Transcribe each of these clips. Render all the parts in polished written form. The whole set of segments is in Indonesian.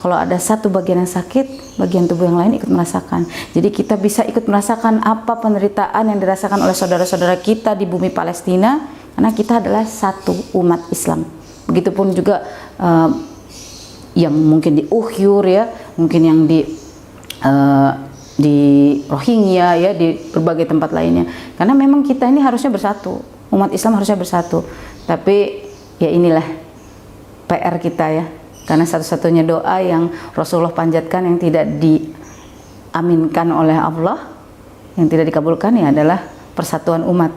Kalau ada satu bagian yang sakit, bagian tubuh yang lain ikut merasakan. Jadi kita bisa ikut merasakan apa penderitaan yang dirasakan oleh saudara-saudara kita di bumi Palestina, karena kita adalah satu umat Islam. Begitupun juga yang mungkin di Uighur ya, mungkin yang di Rohingya ya, di berbagai tempat lainnya. Karena memang kita ini harusnya bersatu, umat Islam harusnya bersatu. Tapi ya inilah PR kita ya. Karena satu-satunya doa yang Rasulullah panjatkan yang tidak diaminkan oleh Allah, yang tidak dikabulkan ya adalah persatuan umat.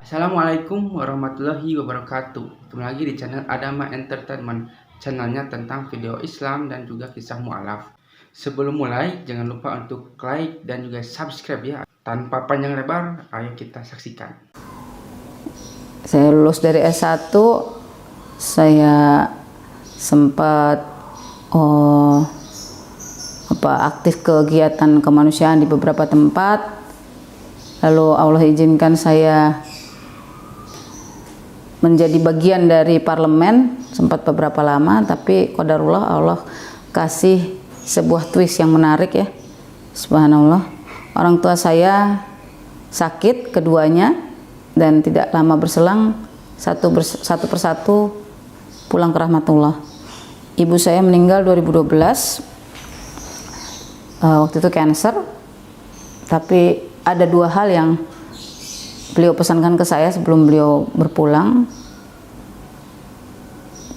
Assalamualaikum warahmatullahi wabarakatuh. Ketemu lagi di channel Adama Entertainment, channelnya tentang video Islam dan juga kisah mu'alaf. Sebelum mulai, jangan lupa untuk like dan juga subscribe ya. Tanpa panjang lebar, ayo kita saksikan. Saya lulus dari S1, saya sempat aktif kegiatan kemanusiaan di beberapa tempat. Lalu Allah izinkan saya menjadi bagian dari parlemen sempat beberapa lama, tapi qadarullah Allah kasih sebuah twist yang menarik ya. Subhanallah. Orang tua saya sakit keduanya, dan tidak lama berselang satu persatu pulang ke rahmatullah. Ibu saya meninggal 2012, waktu itu cancer. Tapi ada dua hal yang beliau pesankan ke saya sebelum beliau berpulang.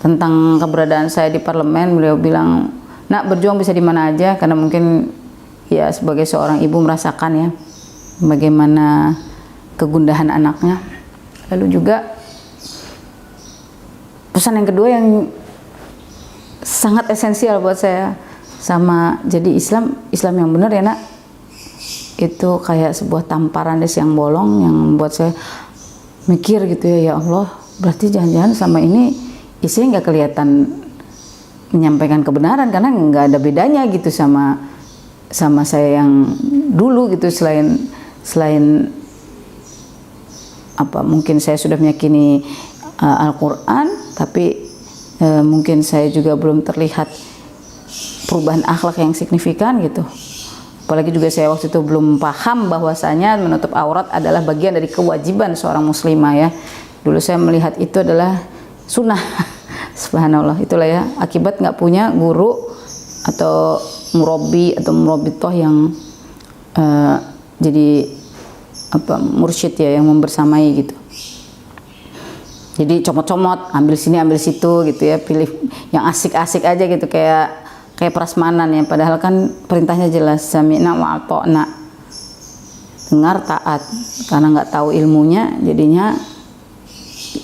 Tentang keberadaan saya di parlemen, beliau bilang, "Nak, berjuang bisa di mana aja," karena mungkin ya sebagai seorang ibu merasakan ya bagaimana kegundahan anaknya. Lalu juga pesan yang kedua yang sangat esensial buat saya, sama jadi Islam yang benar ya nak, itu kayak sebuah tamparan di siang bolong yang membuat saya mikir gitu ya Allah, berarti jangan-jangan sama ini istri nggak kelihatan menyampaikan kebenaran karena nggak ada bedanya gitu sama saya yang dulu gitu, selain mungkin saya sudah meyakini Al-Quran, tapi mungkin saya juga belum terlihat perubahan akhlak yang signifikan gitu. Apalagi juga saya waktu itu belum paham bahwasanya menutup aurat adalah bagian dari kewajiban seorang muslimah ya. Dulu saya melihat itu adalah sunnah. Subhanallah, itulah ya akibat nggak punya guru atau murabbi atau murabbitoh yang jadi mursyid ya, yang membersamai gitu. Jadi comot-comot, ambil sini ambil situ gitu ya, pilih yang asik-asik aja gitu, kayak prasmanan ya, padahal kan perintahnya jelas, sami'na wa ata'na, dengar taat. Karena nggak tahu ilmunya jadinya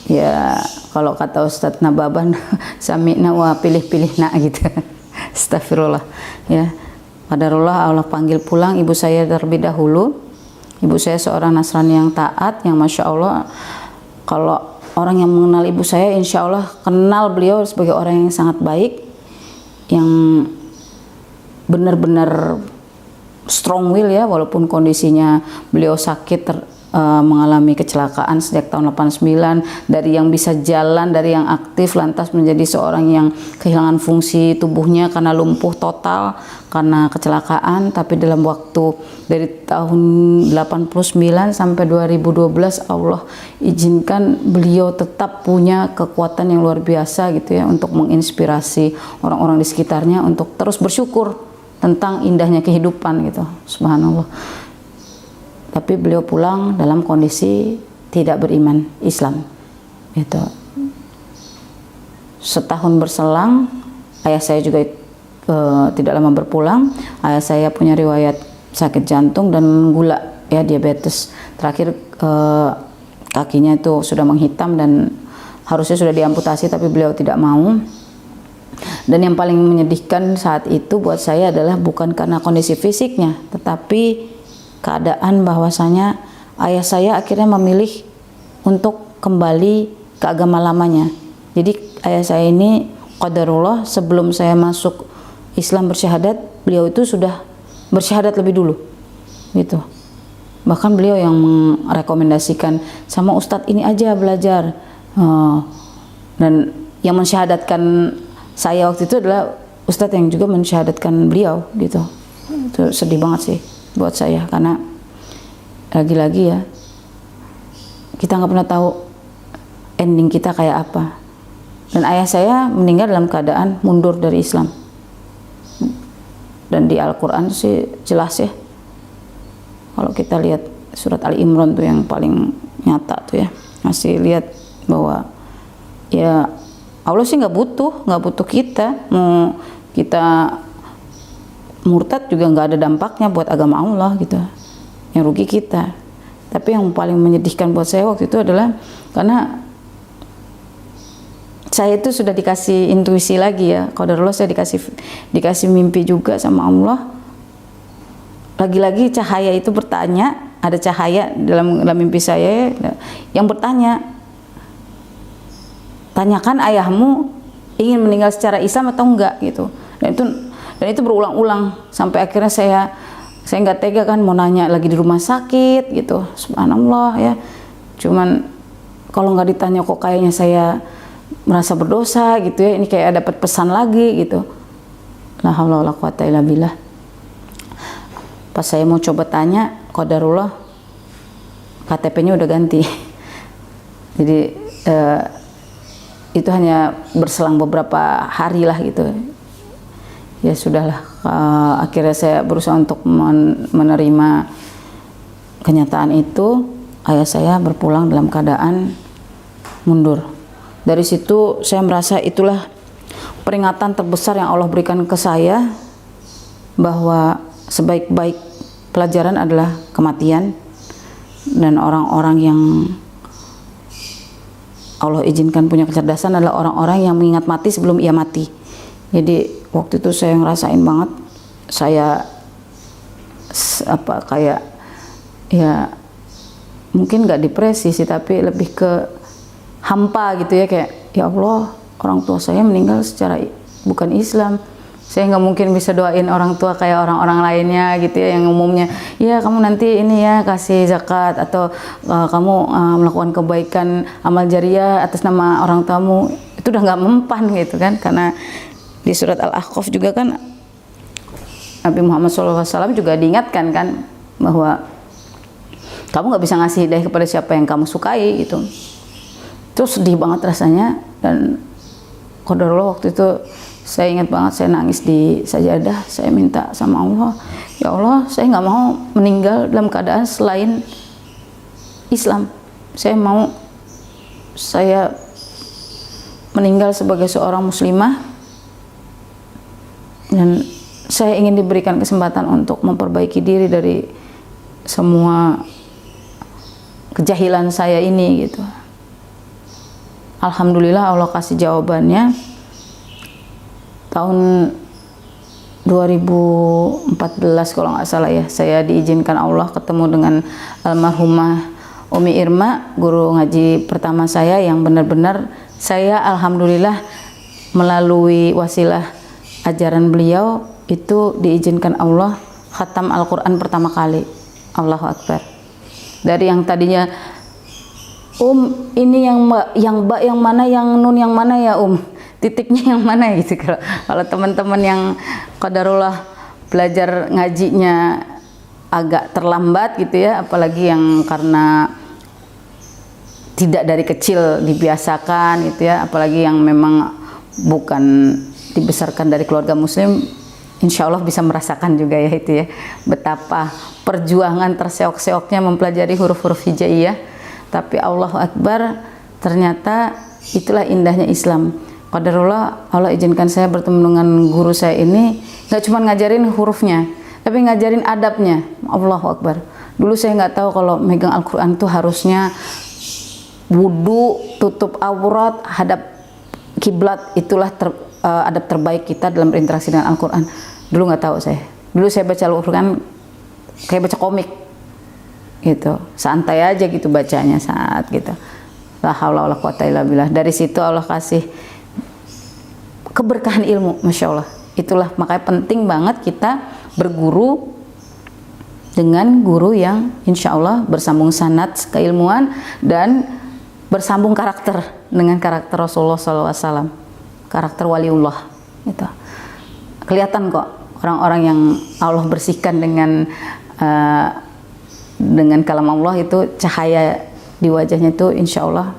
ya kalau kata Ustadz Nababan sami'na wa pilih-pilih nak gitu. Astagfirullah ya. Qadarullah Allah panggil pulang ibu saya terlebih dahulu. Ibu saya seorang Nasrani yang taat, yang Masya Allah, kalau orang yang mengenal ibu saya insya Allah kenal beliau sebagai orang yang sangat baik, yang benar-benar strong will ya, walaupun kondisinya beliau sakit, mengalami kecelakaan sejak tahun 89, dari yang bisa jalan, dari yang aktif lantas menjadi seorang yang kehilangan fungsi tubuhnya karena lumpuh total karena kecelakaan. Tapi dalam waktu dari tahun 89 sampai 2012 Allah izinkan beliau tetap punya kekuatan yang luar biasa gitu ya, untuk menginspirasi orang-orang di sekitarnya untuk terus bersyukur tentang indahnya kehidupan gitu. Subhanallah. Tapi beliau pulang dalam kondisi tidak beriman Islam gitu. Setahun berselang, ayah saya juga tidak lama berpulang. Ayah saya punya riwayat sakit jantung dan gula ya, diabetes. Terakhir kakinya itu sudah menghitam dan harusnya sudah diamputasi, tapi beliau tidak mau. Dan yang paling menyedihkan saat itu buat saya adalah bukan karena kondisi fisiknya, tetapi keadaan bahwasanya ayah saya akhirnya memilih untuk kembali ke agama lamanya. Jadi ayah saya ini qadarullah sebelum saya masuk Islam bersyahadat, beliau itu sudah bersyahadat lebih dulu gitu. Bahkan beliau yang merekomendasikan, sama ustadz ini aja belajar, Dan yang mensyahadatkan saya waktu itu adalah ustadz yang juga mensyahadatkan beliau gitu. Itu sedih banget sih buat saya, karena lagi-lagi ya kita nggak pernah tahu ending kita kayak apa. Dan ayah saya meninggal dalam keadaan mundur dari Islam. Dan di Al-Quran sih jelas ya, kalau kita lihat surat Ali Imran tuh yang paling nyata tuh ya, masih lihat bahwa ya Allah sih nggak butuh kita, mau kita murtad juga nggak ada dampaknya buat agama Allah gitu, yang rugi kita. Tapi yang paling menyedihkan buat saya waktu itu adalah karena saya itu sudah dikasih intuisi lagi ya, qadarullah, saya dikasih mimpi juga sama Allah. Lagi-lagi cahaya itu bertanya, ada cahaya dalam mimpi saya yang bertanya, tanyakan ayahmu ingin meninggal secara Islam atau enggak gitu. Dan itu berulang-ulang sampai akhirnya saya nggak tega kan, mau nanya lagi di rumah sakit gitu. Subhanallah ya, cuman kalau nggak ditanya kok kayaknya saya merasa berdosa gitu ya, ini kayak dapat pesan lagi gitu. La haula wala quwata illa billah. Pas saya mau coba tanya, qadarullah KTP-nya udah ganti. Jadi itu hanya berselang beberapa hari lah gitu. Ya sudahlah, akhirnya saya berusaha untuk menerima kenyataan itu. Ayah saya berpulang dalam keadaan mundur. Dari situ saya merasa itulah peringatan terbesar yang Allah berikan ke saya, bahwa sebaik-baik pelajaran adalah kematian, dan orang-orang yang Allah izinkan punya kecerdasan adalah orang-orang yang mengingat mati sebelum ia mati. Jadi waktu itu saya ngerasain banget, saya kayak ya mungkin nggak depresi sih, tapi lebih ke hampa gitu ya, kayak ya Allah, orang tua saya meninggal secara bukan Islam. Saya nggak mungkin bisa doain orang tua kayak orang-orang lainnya gitu ya, yang umumnya ya kamu nanti ini ya kasih zakat, atau kamu melakukan kebaikan amal jariah atas nama orang tuamu. Itu udah nggak mempan gitu kan, karena di surat Al-Ahqaf juga kan Nabi Muhammad SAW juga diingatkan kan bahwa kamu nggak bisa ngasih hidayah kepada siapa yang kamu sukai gitu. Itu sedih banget rasanya. Dan qadarullah waktu itu saya ingat banget, saya nangis di sajadah, saya minta sama Allah, ya Allah, saya nggak mau meninggal dalam keadaan selain Islam. Saya mau saya meninggal sebagai seorang muslimah, dan saya ingin diberikan kesempatan untuk memperbaiki diri dari semua kejahilan saya ini gitu. Alhamdulillah Allah kasih jawabannya. Tahun 2014 kalau nggak salah ya, saya diizinkan Allah ketemu dengan almarhumah Umi Irma, guru ngaji pertama saya, yang benar-benar saya alhamdulillah melalui wasilah ajaran beliau itu diizinkan Allah khatam Al-Quran pertama kali. Allahu Akbar. Dari yang tadinya ini yang ba yang mana, yang nun yang mana ya titiknya yang mana gitu. Kalau teman-teman yang qadarullah belajar ngajinya agak terlambat gitu ya, apalagi yang karena tidak dari kecil dibiasakan gitu ya, apalagi yang memang bukan dibesarkan dari keluarga muslim, insya Allah bisa merasakan juga ya itu ya, betapa perjuangan terseok-seoknya mempelajari huruf-huruf hijaiyah. Tapi Allahu Akbar, ternyata itulah indahnya Islam. Qadarullah Allah izinkan saya bertemu dengan guru saya ini, nggak cuma ngajarin hurufnya, tapi ngajarin adabnya. Allahu Akbar. Dulu saya nggak tahu kalau megang Al-Quran itu harusnya wudu, tutup aurat, hadap kiblat, itulah adab terbaik kita dalam berinteraksi dengan Al-Quran. Dulu nggak tahu saya. Dulu saya baca Al-Quran kayak baca komik gitu, santai aja gitu bacanya saat gitu. La haula wala quwata illa billah. Dari situ Allah kasih keberkahan ilmu, masya Allah. Itulah makanya penting banget kita berguru dengan guru yang insya Allah bersambung sanad keilmuan dan bersambung karakter dengan karakter Rasulullah SAW, karakter waliullah itu. Kelihatan kok orang-orang yang Allah bersihkan dengan kalam Allah itu, cahaya di wajahnya itu insya Allah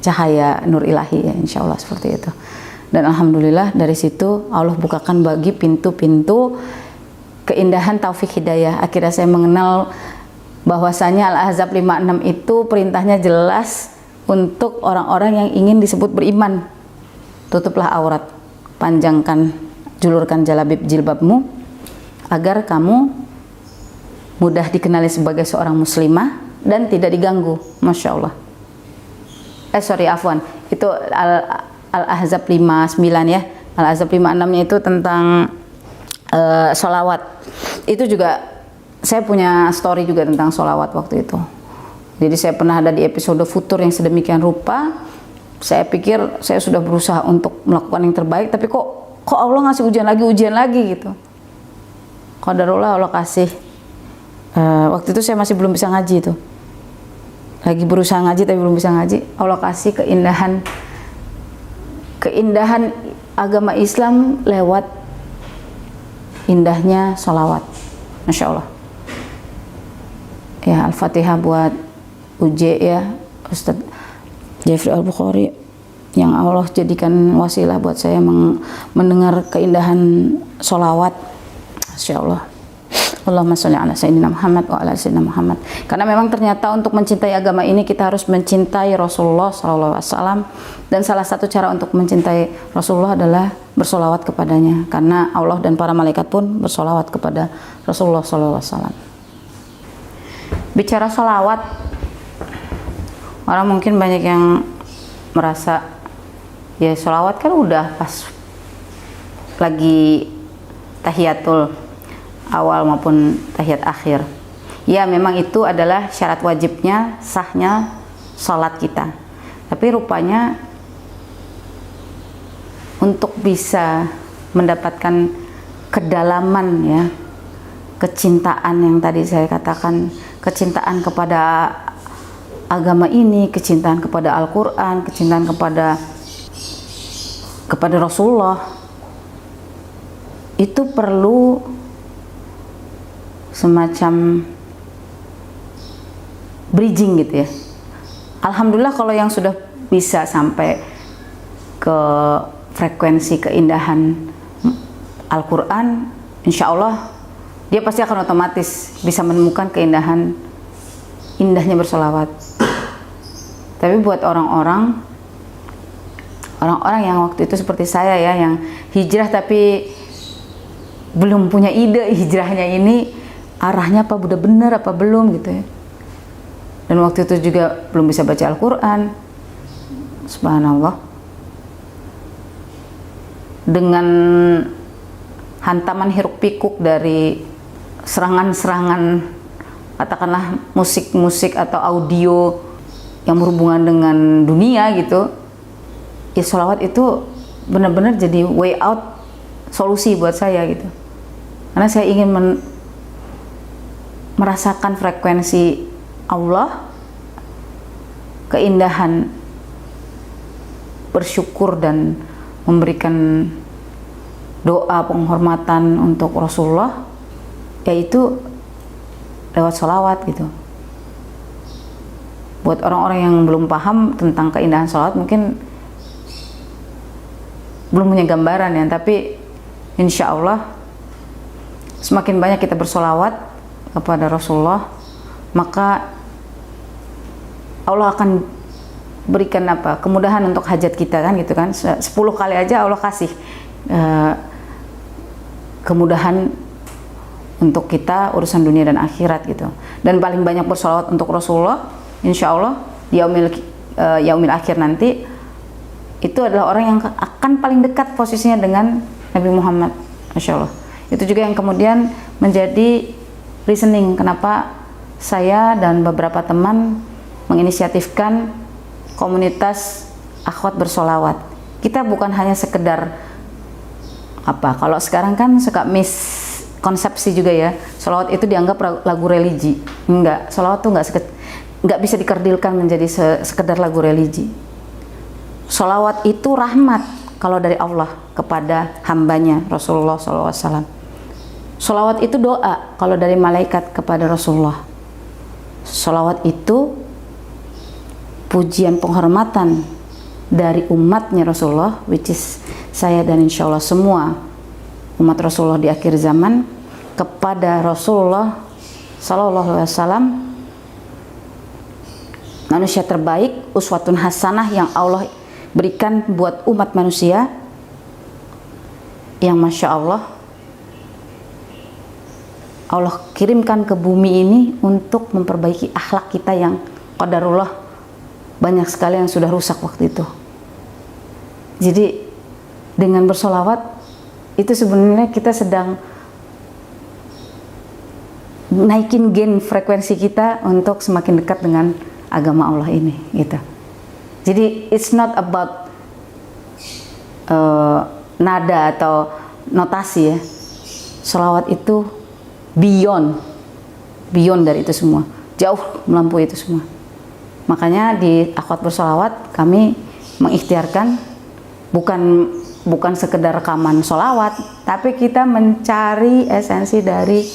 cahaya nur ilahi ya, insya Allah seperti itu. Dan alhamdulillah dari situ Allah bukakan bagi pintu-pintu keindahan taufik hidayah. Akhirnya saya mengenal bahwasanya Al-Ahzab 56 itu perintahnya jelas untuk orang-orang yang ingin disebut beriman. Tutuplah aurat, panjangkan, julurkan jalabib jilbabmu agar kamu mudah dikenali sebagai seorang muslimah dan tidak diganggu. Masya Allah. Afwan, itu Al-Ahzab 59 ya. Al-Ahzab 56 nya itu tentang sholawat. Itu juga saya punya story juga tentang sholawat waktu itu. Jadi saya pernah ada di episode futur yang sedemikian rupa. Saya pikir saya sudah berusaha untuk melakukan yang terbaik, tapi kok Allah ngasih ujian lagi gitu. Qadarullah Allah kasih. Waktu itu saya masih belum bisa ngaji itu. Lagi berusaha ngaji tapi belum bisa ngaji. Allah kasih keindahan agama Islam lewat indahnya sholawat. Masya Allah. Ya, Al-Fatihah buat UJ ya, Ustadz Jeffrey Al-Bukhari, yang Allah jadikan wasilah buat saya mendengar keindahan sholawat. Masya Allah. Allahumma sholli ala sayyidina Muhammad wa ala sayyidina Muhammad. Karena memang ternyata untuk mencintai agama ini kita harus mencintai Rasulullah SAW, dan salah satu cara untuk mencintai Rasulullah adalah bersolawat kepadanya, karena Allah dan para malaikat pun bersolawat kepada Rasulullah SAW. Bicara solawat, orang mungkin banyak yang merasa ya solawat kan udah pas lagi tahiyatul awal maupun tahiyat akhir. Ya, memang itu adalah syarat wajibnya sahnya sholat kita. Tapi rupanya untuk bisa mendapatkan kedalaman ya, kecintaan yang tadi saya katakan, kecintaan kepada agama ini, kecintaan kepada Al-Quran, kecintaan kepada Rasulullah, itu perlu semacam bridging gitu ya. Alhamdulillah kalau yang sudah bisa sampai ke frekuensi keindahan Al-Quran, insya Allah dia pasti akan otomatis bisa menemukan keindahan indahnya bersolawat. Tapi buat orang-orang yang waktu itu seperti saya ya, yang hijrah tapi belum punya ide hijrahnya ini arahnya apa, udah bener apa belum gitu ya. Dan waktu itu juga belum bisa baca Al-Quran. Subhanallah. Dengan hantaman hiruk pikuk dari serangan-serangan, katakanlah musik-musik atau audio yang berhubungan dengan dunia gitu, ya sholawat itu benar-benar jadi way out, solusi buat saya gitu. Karena saya ingin merasakan frekuensi Allah, keindahan bersyukur dan memberikan doa penghormatan untuk Rasulullah, yaitu lewat sholawat gitu. Buat orang-orang yang belum paham tentang keindahan sholawat mungkin belum punya gambaran ya, tapi insya Allah semakin banyak kita bersolawat kepada Rasulullah, maka Allah akan berikan kemudahan untuk hajat kita kan gitu kan. 10 kali aja Allah kasih kemudahan untuk kita urusan dunia dan akhirat gitu. Dan paling banyak bersolawat untuk Rasulullah, insya Allah di yaumil akhir nanti itu adalah orang yang akan paling dekat posisinya dengan Nabi Muhammad. Masya Allah. Itu juga yang kemudian menjadi reasoning kenapa saya dan beberapa teman menginisiatifkan komunitas akhwat bersolawat. Kita bukan hanya sekedar kalau sekarang kan suka miskonsepsi juga ya, solawat itu dianggap lagu religi. Enggak, solawat tuh enggak nggak bisa dikerdilkan menjadi sekedar lagu religi. Sholawat itu rahmat kalau dari Allah kepada hambanya Rasulullah SAW. Sholawat itu doa kalau dari malaikat kepada Rasulullah. Sholawat itu pujian penghormatan dari umatnya Rasulullah, which is saya dan insya Allah semua umat Rasulullah di akhir zaman, kepada Rasulullah Sallallahu Alaihi Wasallam, manusia terbaik, uswatun hasanah yang Allah berikan buat umat manusia, yang Masya Allah kirimkan ke bumi ini untuk memperbaiki akhlak kita yang qadarullah banyak sekali yang sudah rusak waktu itu. Jadi dengan bersolawat itu sebenarnya kita sedang naikin gain frekuensi kita untuk semakin dekat dengan agama Allah ini gitu. Jadi it's not about nada atau notasi ya. Sholawat itu beyond dari itu semua, jauh melampaui itu semua. Makanya di akhwat bersolawat kami mengikhtiarkan bukan sekedar rekaman sholawat, tapi kita mencari esensi dari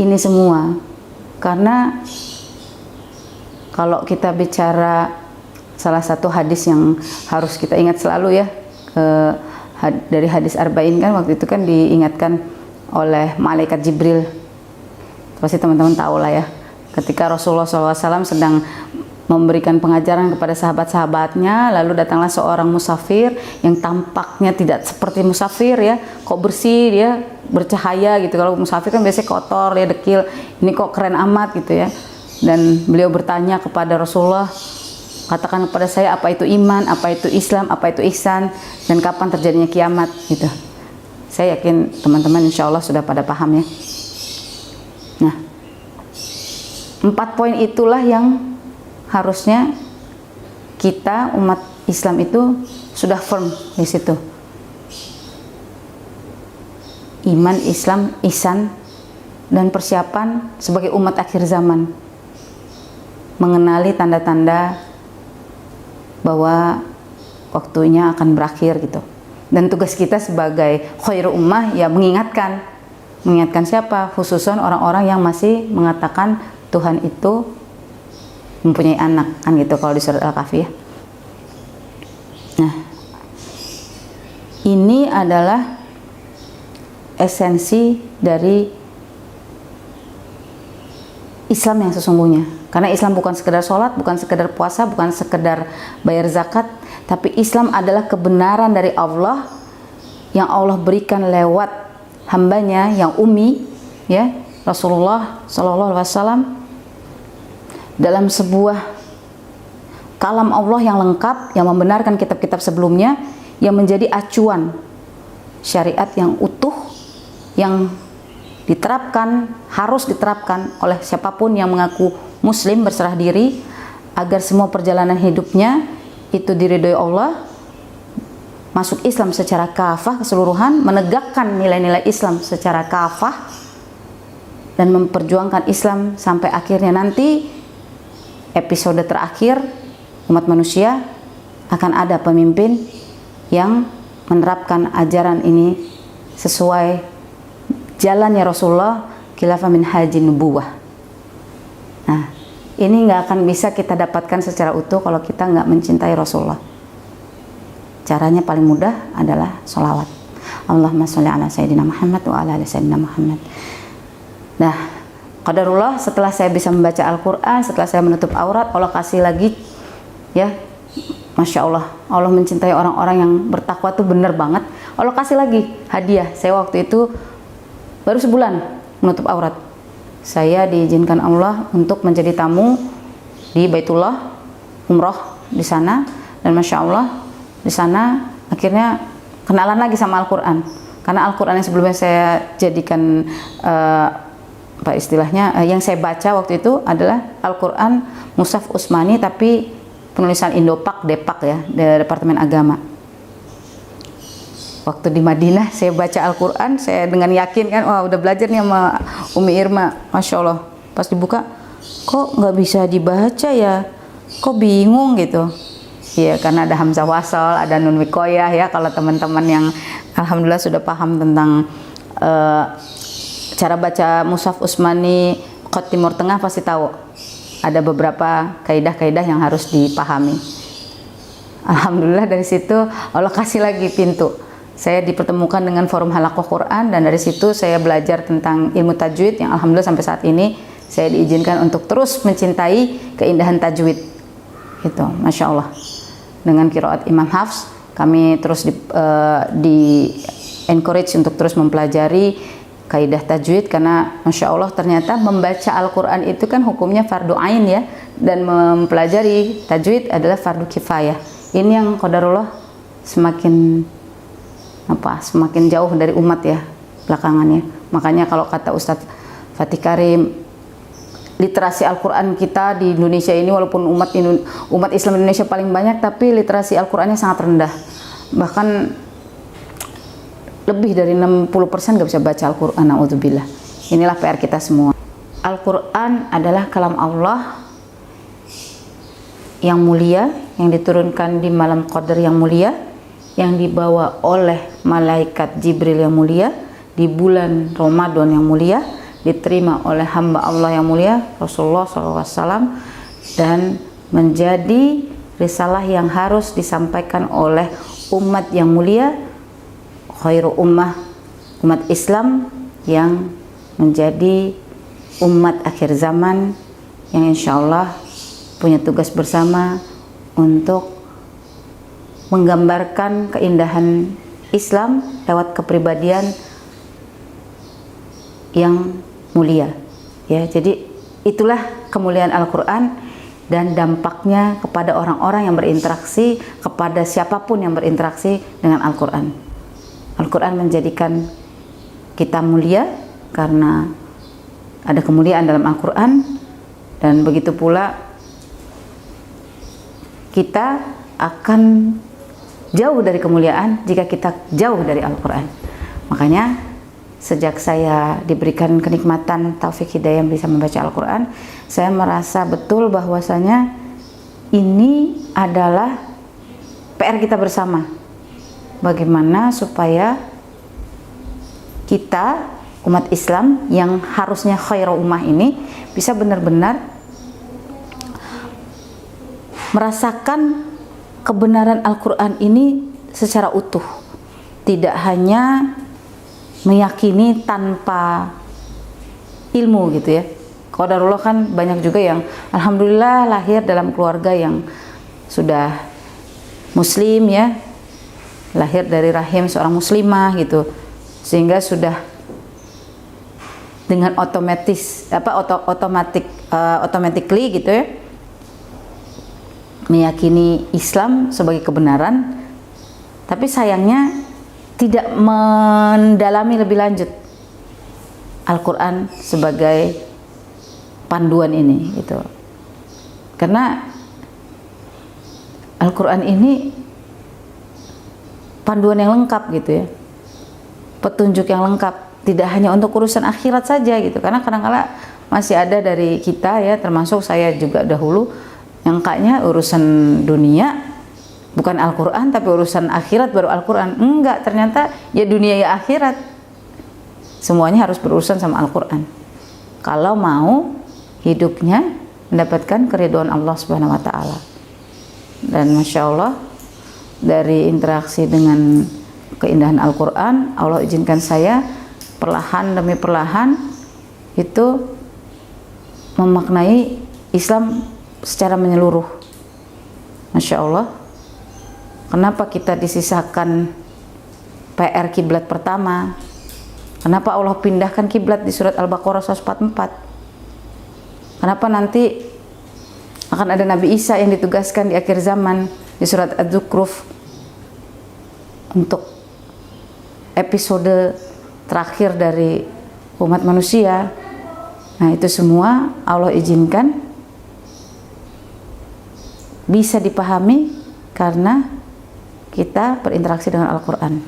ini semua. Karena kalau kita bicara salah satu hadis yang harus kita ingat selalu ya, dari hadis Arba'in kan waktu itu kan diingatkan oleh malaikat Jibril, pasti teman-teman tahu lah ya, ketika Rasulullah SAW sedang memberikan pengajaran kepada sahabat-sahabatnya, lalu datanglah seorang musafir yang tampaknya tidak seperti musafir ya, kok bersih, dia bercahaya gitu. Kalau musafir kan biasanya kotor, dia dekil, ini kok keren amat gitu ya. Dan beliau bertanya kepada Rasulullah, katakan kepada saya apa itu iman, apa itu Islam, apa itu ihsan, dan kapan terjadinya kiamat gitu. Saya yakin teman-teman insya Allah sudah pada paham ya. Nah, 4 poin itulah yang harusnya kita umat Islam itu sudah firm di situ. Iman, Islam, ihsan, dan persiapan sebagai umat akhir zaman, mengenali tanda-tanda bahwa waktunya akan berakhir gitu. Dan tugas kita sebagai khairu ummah ya mengingatkan siapa? Khususan orang-orang yang masih mengatakan Tuhan itu mempunyai anak, kan gitu kalau di surat Al-Kahfi ya. Nah, ini adalah esensi dari Islam yang sesungguhnya. Karena Islam bukan sekedar sholat, bukan sekedar puasa, bukan sekedar bayar zakat, tapi Islam adalah kebenaran dari Allah yang Allah berikan lewat hambanya yang ummi ya, Rasulullah Sallallahu Alaihi Wasallam, dalam sebuah kalam Allah yang lengkap, yang membenarkan kitab-kitab sebelumnya, yang menjadi acuan syariat yang utuh, yang diterapkan, harus diterapkan oleh siapapun yang mengaku muslim berserah diri, agar semua perjalanan hidupnya itu diridhoi Allah, masuk Islam secara kafah keseluruhan, menegakkan nilai-nilai Islam secara kafah, dan memperjuangkan Islam sampai akhirnya nanti episode terakhir umat manusia akan ada pemimpin yang menerapkan ajaran ini sesuai jalannya Rasulullah, khilafah min hajin nubuwah. Nah, ini nggak akan bisa kita dapatkan secara utuh kalau kita nggak mencintai Rasulullah. Caranya paling mudah adalah sholawat. Allahumma sholli ala sayyidina Muhammad wa ala ali sayyidina Muhammad. Nah, qadarullah setelah saya bisa membaca Al-Quran, setelah saya menutup aurat, Allah kasih lagi ya, Masya Allah, Allah mencintai orang-orang yang bertakwa tuh bener banget. Allah kasih lagi hadiah. Saya waktu itu baru sebulan menutup aurat, saya diizinkan Allah untuk menjadi tamu di Baitullah, umroh di sana, dan Masya Allah di sana akhirnya kenalan lagi sama Al-Quran. Karena Al-Quran yang sebelumnya saya jadikan apa istilahnya, yang saya baca waktu itu adalah Al-Quran Mushaf Utsmani, tapi penulisan Indopak Depak ya, dari Departemen Agama. Waktu di Madinah saya baca Al-Quran, saya dengan yakin kan, wah udah belajar nih sama Umi Irma, Masya Allah. Pas dibuka, kok nggak bisa dibaca ya, kok bingung gitu. Ya karena ada hamzah wasol, ada nun wikoyah ya. Kalau teman-teman yang alhamdulillah sudah paham tentang cara baca mushaf Utsmani Qad Timur Tengah pasti tahu ada beberapa kaidah-kaidah yang harus dipahami. Alhamdulillah dari situ Allah kasih lagi pintu. Saya dipertemukan dengan forum halaqah Quran, dan dari situ saya belajar tentang ilmu tajwid yang alhamdulillah sampai saat ini saya diizinkan untuk terus mencintai keindahan tajwid. Itu, masya Allah. Dengan qiraat Imam Hafs, kami terus di encourage untuk terus mempelajari kaidah tajwid, karena masya Allah ternyata membaca Al-Quran itu kan hukumnya fardu ain ya, dan mempelajari tajwid adalah fardu kifayah. Ini yang qadarullah semakin jauh dari umat ya belakangannya. Makanya kalau kata Ustadz Fatih Karim, literasi Al-Quran kita di Indonesia ini, walaupun umat Islam Indonesia paling banyak, tapi literasi Al-Qurannya sangat rendah. Bahkan lebih dari 60% gak bisa baca Al-Quran. Na'udzubillah. Inilah PR kita semua. Al-Quran adalah kalam Allah yang mulia, yang diturunkan di malam Qadar yang mulia, yang dibawa oleh malaikat Jibril yang mulia di bulan Ramadan yang mulia, diterima oleh hamba Allah yang mulia Rasulullah SAW, dan menjadi risalah yang harus disampaikan oleh umat yang mulia, khairu ummah, umat Islam yang menjadi umat akhir zaman, yang insya Allah punya tugas bersama untuk menggambarkan keindahan Islam lewat kepribadian yang mulia ya. Jadi itulah kemuliaan Al-Quran dan dampaknya kepada orang-orang yang berinteraksi, kepada siapapun yang berinteraksi dengan Al-Quran. Al-Quran menjadikan kita mulia karena ada kemuliaan dalam Al-Quran, dan begitu pula kita akan jauh dari kemuliaan jika kita jauh dari Al-Quran. Makanya sejak saya diberikan kenikmatan taufik hidayah bisa membaca Al-Quran, saya merasa betul bahwasanya ini adalah PR kita bersama. Bagaimana supaya kita umat Islam yang harusnya khairu ummah ini bisa benar-benar merasakan kebenaran Al-Quran ini secara utuh, tidak hanya meyakini tanpa ilmu gitu ya. Qadarullah kan banyak juga yang alhamdulillah lahir dalam keluarga yang sudah muslim ya, lahir dari rahim seorang muslimah gitu, sehingga sudah dengan automatically gitu ya meyakini Islam sebagai kebenaran, tapi sayangnya tidak mendalami lebih lanjut Al-Quran sebagai panduan ini gitu. Karena Al-Quran ini panduan yang lengkap gitu ya, petunjuk yang lengkap, tidak hanya untuk urusan akhirat saja gitu. Karena kadang-kala masih ada dari kita ya, termasuk saya juga dahulu, yang kayaknya urusan dunia bukan Al-Quran, tapi urusan akhirat baru Al-Quran. Enggak, ternyata ya dunia ya akhirat, semuanya harus berurusan sama Al-Quran kalau mau hidupnya mendapatkan keridhaan Allah Subhanahu wa Ta'ala. Dan masya Allah, dari interaksi dengan keindahan Al-Quran, Allah izinkan saya perlahan demi perlahan itu memaknai Islam secara menyeluruh. Masya Allah, kenapa kita disisakan PR kiblat pertama? Kenapa Allah pindahkan kiblat di surat Al-Baqarah 144? Kenapa nanti akan ada Nabi Isa yang ditugaskan di akhir zaman di surat Az-Zukhruf untuk episode terakhir dari umat manusia? Nah, itu semua Allah izinkan bisa dipahami karena kita berinteraksi dengan Al-Quran.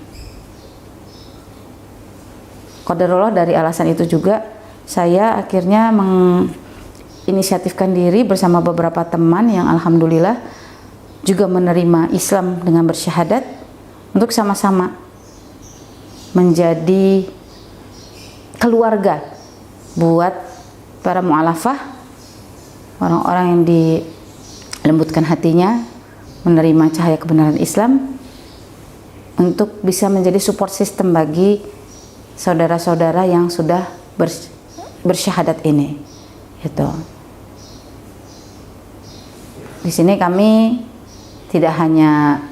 Qadarullah dari alasan itu juga saya akhirnya inisiatifkan diri bersama beberapa teman yang alhamdulillah juga menerima Islam dengan bersyahadat untuk sama-sama menjadi keluarga buat para mu'alafah, orang-orang yang dilembutkan hatinya menerima cahaya kebenaran Islam untuk bisa menjadi support system bagi saudara-saudara yang sudah bersyahadat ini. Gitu. Di sini kami tidak hanya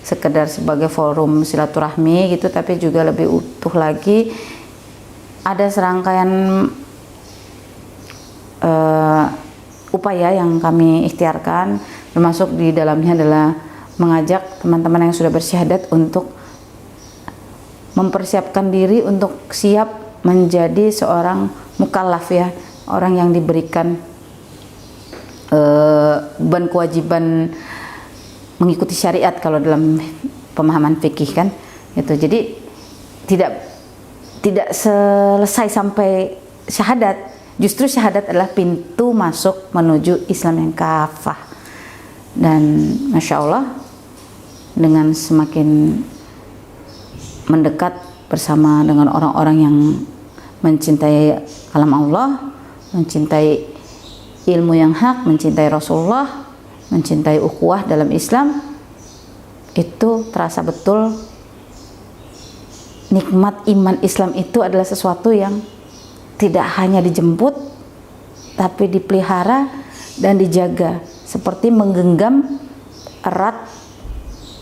sekedar sebagai forum silaturahmi gitu, tapi juga lebih utuh lagi ada serangkaian upaya yang kami ikhtiarkan, termasuk di dalamnya adalah mengajak teman-teman yang sudah bersyahadat untuk mempersiapkan diri untuk siap menjadi seorang mukallaf ya, orang yang diberikan beban kewajiban mengikuti syariat kalau dalam pemahaman fikih kan gitu. Jadi tidak selesai sampai syahadat, justru syahadat adalah pintu masuk menuju Islam yang kafah. Dan Masya Allah, dengan semakin mendekat bersama dengan orang-orang yang mencintai kalam Allah, mencintai ilmu yang hak, mencintai Rasulullah, mencintai ukhuwah dalam Islam, itu terasa betul nikmat iman Islam itu adalah sesuatu yang tidak hanya dijemput tapi dipelihara dan dijaga, seperti menggenggam erat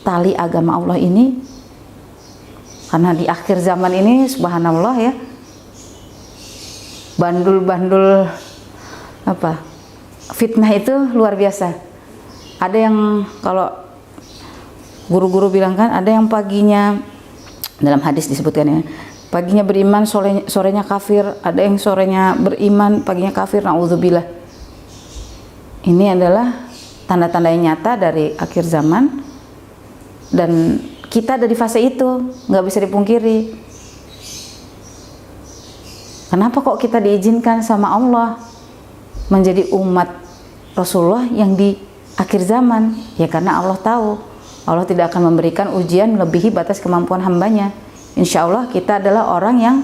tali agama Allah ini. Karena di akhir zaman ini subhanallah ya, bandul-bandul fitnah itu luar biasa. Ada yang kalau guru-guru bilang kan, ada yang paginya, dalam hadis disebutkan ya, paginya beriman, sorenya kafir. Ada yang sorenya beriman, paginya kafir. Na'udzubillah. Ini adalah tanda-tanda yang nyata dari akhir zaman, dan kita ada di fase itu, nggak bisa dipungkiri. Kenapa kok kita diizinkan sama Allah menjadi umat Rasulullah yang di akhir zaman? Ya karena Allah tahu Allah tidak akan memberikan ujian melebihi batas kemampuan hambanya. Insya Allah kita adalah orang yang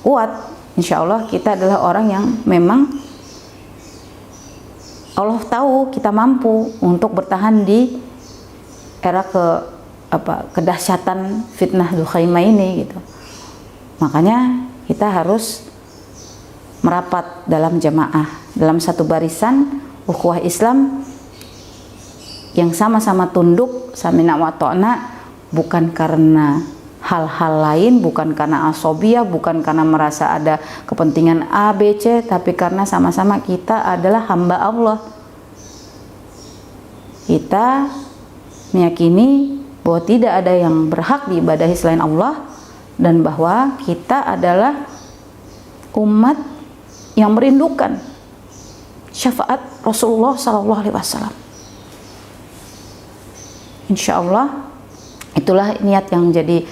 kuat. Insya Allah kita adalah orang yang memang Allah tahu kita mampu untuk bertahan di era kedahsyatan fitnah Dzulkhaimah ini gitu. Makanya kita harus merapat dalam jamaah, dalam satu barisan ukhuwah Islam yang sama-sama tunduk, samina wa ta'na, bukan karena hal-hal lain, bukan karena asobiyah, bukan karena merasa ada kepentingan A, B, C, tapi karena sama-sama kita adalah hamba Allah. Kita meyakini bahwa tidak ada yang berhak diibadahi selain Allah, dan bahwa kita adalah umat yang merindukan syafaat Rasulullah SAW. Insya Allah itulah niat yang menjadi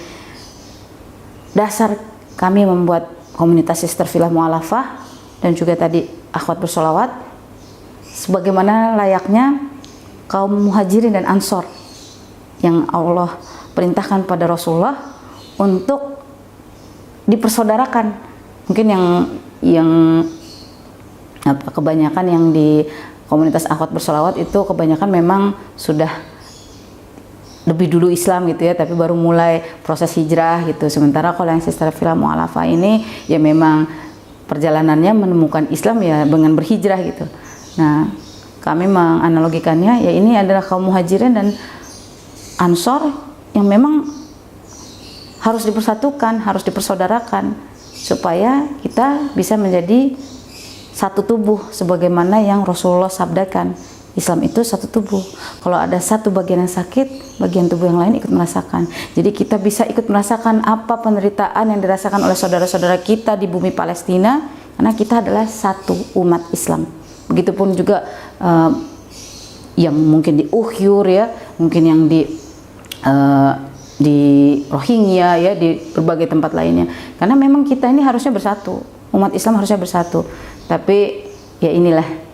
dasar kami membuat komunitas Sister Filah Mu'alafah, dan juga tadi akhwat bersolawat, sebagaimana layaknya kaum muhajirin dan ansor yang Allah perintahkan pada Rasulullah untuk dipersaudarakan. Mungkin yang kebanyakan yang di komunitas akhwat bersolawat itu kebanyakan memang sudah lebih dulu Islam gitu ya, tapi baru mulai proses hijrah gitu. Sementara kalau yang Sister Filah Mu'alafah ini ya memang perjalanannya menemukan Islam ya dengan berhijrah gitu. Nah, kami menganalogikannya ya ini adalah kaum muhajirin dan ansor yang memang harus dipersatukan, harus dipersaudarakan supaya kita bisa menjadi satu tubuh sebagaimana yang Rasulullah sabdakan. Islam itu satu tubuh. Kalau ada satu bagian yang sakit, bagian tubuh yang lain ikut merasakan. Jadi kita bisa ikut merasakan apa penderitaan yang dirasakan oleh saudara-saudara kita di bumi Palestina, karena kita adalah satu umat Islam. Begitupun juga yang mungkin di Uhyur ya, mungkin yang di Rohingya ya, di berbagai tempat lainnya. Karena memang kita ini harusnya bersatu, umat Islam harusnya bersatu. Tapi ya inilah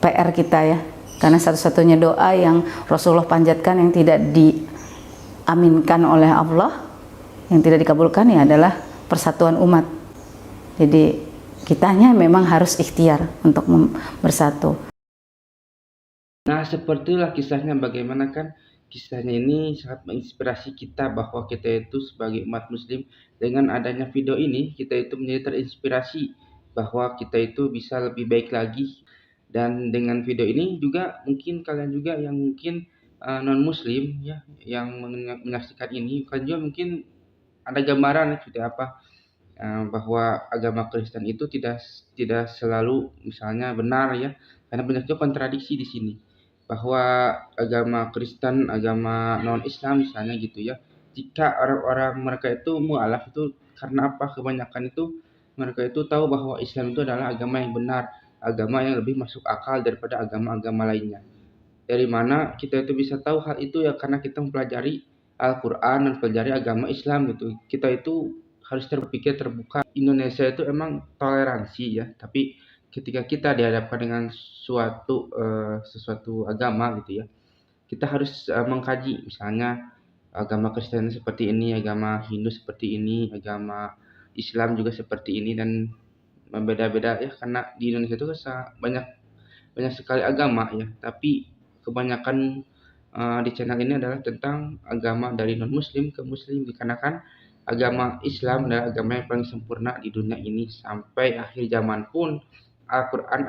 PR kita ya. Karena satu-satunya doa yang Rasulullah panjatkan yang tidak diaminkan oleh Allah, yang tidak dikabulkan ya adalah persatuan umat. Jadi kitanya memang harus ikhtiar untuk bersatu. Nah, sepertilah kisahnya, bagaimana kan kisahnya ini sangat menginspirasi kita bahwa kita itu sebagai umat muslim, dengan adanya video ini kita itu menjadi terinspirasi bahwa kita itu bisa lebih baik lagi. Dan dengan video ini juga mungkin kalian juga yang mungkin non muslim ya, yang menyaksikan ini, kalian juga mungkin ada gambaran seperti apa bahwa agama Kristen itu tidak selalu misalnya benar ya, karena banyak juga kontradiksi di sini. Bahwa agama Kristen, agama non-Islam misalnya gitu ya, jika orang-orang mereka itu mualaf itu karena apa? Kebanyakan itu mereka itu tahu bahwa Islam itu adalah agama yang benar, agama yang lebih masuk akal daripada agama-agama lainnya. Dari mana kita itu bisa tahu hal itu ya, karena kita mempelajari Al-Quran dan mempelajari agama Islam gitu. Kita itu harus terpikir terbuka. Indonesia itu emang toleransi ya, tapi ketika kita dihadapkan dengan sesuatu agama gitu ya, kita harus mengkaji, misalnya agama Kristen seperti ini, agama Hindu seperti ini, agama Islam juga seperti ini, dan berbeda-beda ya, karena di Indonesia itu banyak banyak sekali agama ya, tapi kebanyakan di channel ini adalah tentang agama dari non muslim ke muslim, dikarenakan agama Islam adalah agama yang paling sempurna di dunia ini. Sampai akhir zaman pun Al-Quran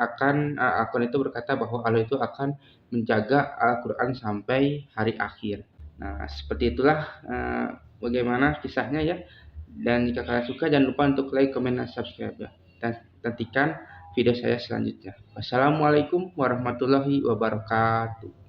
itu berkata bahwa Allah itu akan menjaga Al-Quran sampai hari akhir. Nah, seperti itulah bagaimana kisahnya ya. Dan jika kalian suka, jangan lupa untuk like, comment, dan subscribe ya. Dan nantikan video saya selanjutnya. Wassalamualaikum warahmatullahi wabarakatuh.